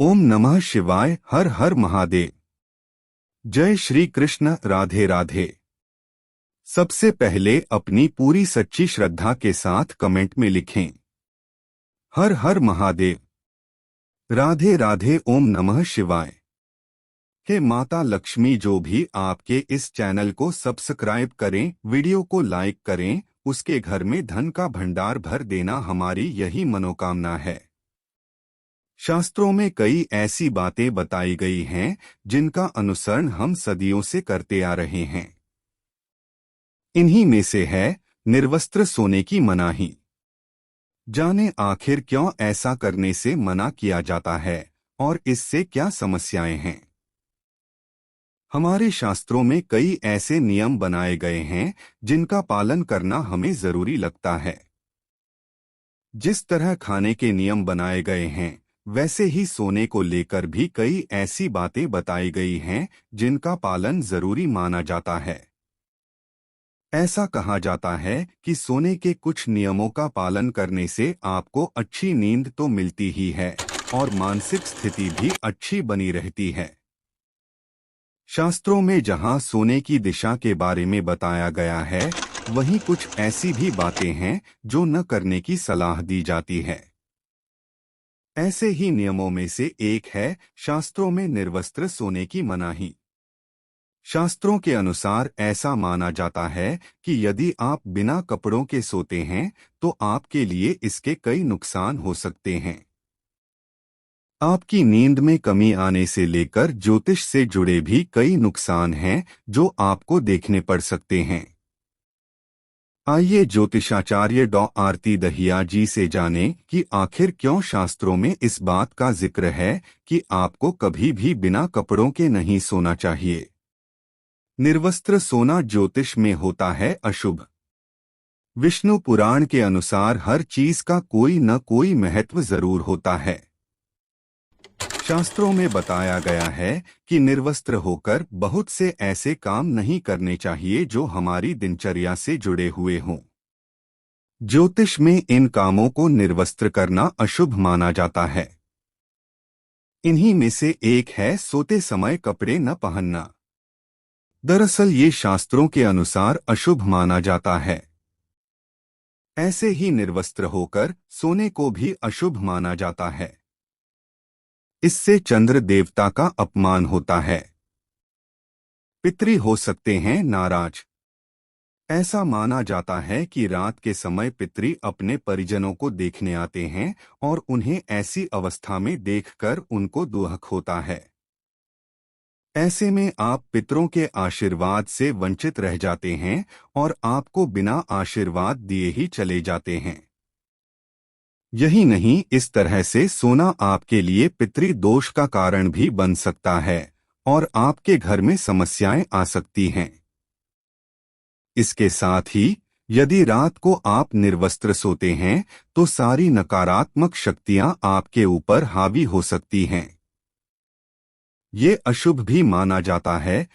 ओम नमः शिवाय। हर हर महादेव। जय श्री कृष्ण। राधे राधे। सबसे पहले अपनी पूरी सच्ची श्रद्धा के साथ कमेंट में लिखें हर हर महादेव। राधे राधे। ओम नमः शिवाय। हे माता लक्ष्मी, जो भी आपके इस चैनल को सब्सक्राइब करें, वीडियो को लाइक करें, उसके घर में धन का भंडार भर देना हमारी यही मनोकामना है। शास्त्रों में कई ऐसी बातें बताई गई हैं जिनका अनुसरण हम सदियों से करते आ रहे हैं। इन्हीं में से है निर्वस्त्र सोने की मनाही। जाने आखिर क्यों ऐसा करने से मना किया जाता है और इससे क्या समस्याएं हैं। हमारे शास्त्रों में कई ऐसे नियम बनाए गए हैं जिनका पालन करना हमें जरूरी लगता है। जिस तरह खाने के नियम बनाए गए हैं, वैसे ही सोने को लेकर भी कई ऐसी बातें बताई गई हैं जिनका पालन जरूरी माना जाता है। ऐसा कहा जाता है कि सोने के कुछ नियमों का पालन करने से आपको अच्छी नींद तो मिलती ही है और मानसिक स्थिति भी अच्छी बनी रहती है। शास्त्रों में जहां सोने की दिशा के बारे में बताया गया है, वहीं कुछ ऐसी भी बातें हैं जो न करने की सलाह दी जाती है। ऐसे ही नियमों में से एक है शास्त्रों में निर्वस्त्र सोने की मनाही। शास्त्रों के अनुसार ऐसा माना जाता है कि यदि आप बिना कपड़ों के सोते हैं तो आपके लिए इसके कई नुकसान हो सकते हैं। आपकी नींद में कमी आने से लेकर ज्योतिष से जुड़े भी कई नुकसान हैं जो आपको देखने पड़ सकते हैं। आइए ज्योतिषाचार्य डॉ आरती दहिया जी से जानें कि आखिर क्यों शास्त्रों में इस बात का जिक्र है कि आपको कभी भी बिना कपड़ों के नहीं सोना चाहिए। निर्वस्त्र सोना ज्योतिष में होता है अशुभ। विष्णु पुराण के अनुसार हर चीज का कोई न कोई महत्व जरूर होता है। शास्त्रों में बताया गया है कि निर्वस्त्र होकर बहुत से ऐसे काम नहीं करने चाहिए जो हमारी दिनचर्या से जुड़े हुए हों। ज्योतिष में इन कामों को निर्वस्त्र करना अशुभ माना जाता है। इन्हीं में से एक है सोते समय कपड़े न पहनना। दरअसल ये शास्त्रों के अनुसार अशुभ माना जाता है। ऐसे ही निर्वस्त्र होकर सोने को भी अशुभ माना जाता है। इससे चंद्र देवता का अपमान होता है। पितृ हो सकते हैं नाराज। ऐसा माना जाता है कि रात के समय पितृ अपने परिजनों को देखने आते हैं और उन्हें ऐसी अवस्था में देखकर उनको दुख होता है। ऐसे में आप पितरों के आशीर्वाद से वंचित रह जाते हैं और आपको बिना आशीर्वाद दिए ही चले जाते हैं। यही नहीं, इस तरह से सोना आपके लिए पितृदोष का कारण भी बन सकता है और आपके घर में समस्याएं आ सकती हैं। इसके साथ ही यदि रात को आप निर्वस्त्र सोते हैं तो सारी नकारात्मक शक्तियां आपके ऊपर हावी हो सकती हैं। ये अशुभ भी माना जाता है,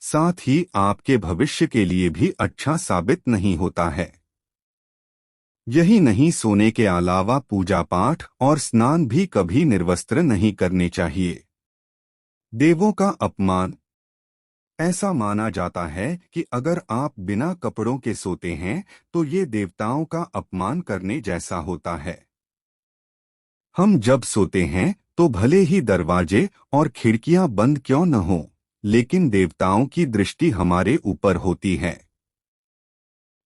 साथ ही आपके भविष्य के लिए भी अच्छा साबित नहीं होता है। यही नहीं, सोने के अलावा पूजा पाठ और स्नान भी कभी निर्वस्त्र नहीं करने चाहिए। देवों का अपमान। ऐसा माना जाता है कि अगर आप बिना कपड़ों के सोते हैं तो ये देवताओं का अपमान करने जैसा होता है। हम जब सोते हैं तो भले ही दरवाजे और खिड़कियां बंद क्यों न हों, लेकिन देवताओं की दृष्टि हमारे ऊपर होती है।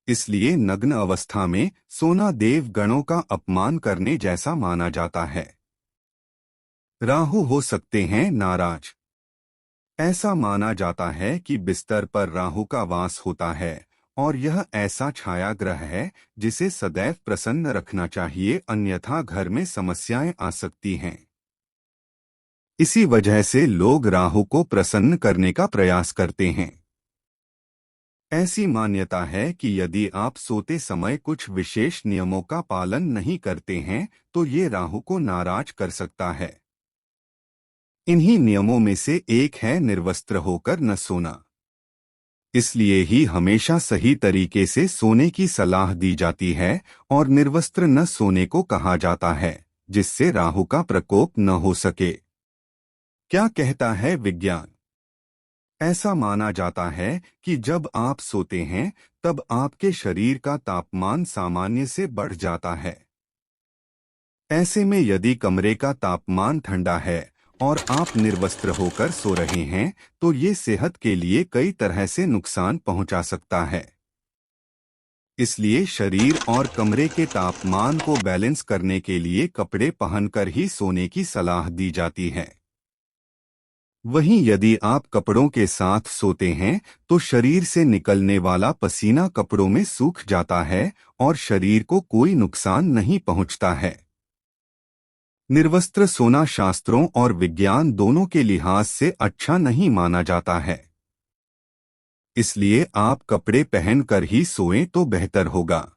इसलिए नग्न अवस्था में सोना देव गणों का अपमान करने जैसा माना जाता है। राहु हो सकते हैं नाराज। ऐसा माना जाता है कि बिस्तर पर राहु का वास होता है और यह ऐसा छाया ग्रह है जिसे सदैव प्रसन्न रखना चाहिए, अन्यथा घर में समस्याएं आ सकती हैं। इसी वजह से लोग राहु को प्रसन्न करने का प्रयास करते हैं। ऐसी मान्यता है कि यदि आप सोते समय कुछ विशेष नियमों का पालन नहीं करते हैं तो ये राहु को नाराज कर सकता है। इन्हीं नियमों में से एक है निर्वस्त्र होकर न सोना। इसलिए ही हमेशा सही तरीके से सोने की सलाह दी जाती है और निर्वस्त्र न सोने को कहा जाता है, जिससे राहु का प्रकोप न हो सके। क्या कहता है विज्ञान? ऐसा माना जाता है कि जब आप सोते हैं तब आपके शरीर का तापमान सामान्य से बढ़ जाता है। ऐसे में यदि कमरे का तापमान ठंडा है और आप निर्वस्त्र होकर सो रहे हैं तो ये सेहत के लिए कई तरह से नुकसान पहुंचा सकता है। इसलिए शरीर और कमरे के तापमान को बैलेंस करने के लिए कपड़े पहनकर ही सोने की सलाह दी जाती है। वहीं यदि आप कपड़ों के साथ सोते हैं तो शरीर से निकलने वाला पसीना कपड़ों में सूख जाता है और शरीर को कोई नुकसान नहीं पहुंचता है। निर्वस्त्र सोना शास्त्रों और विज्ञान दोनों के लिहाज से अच्छा नहीं माना जाता है। इसलिए आप कपड़े पहनकर ही सोएं तो बेहतर होगा।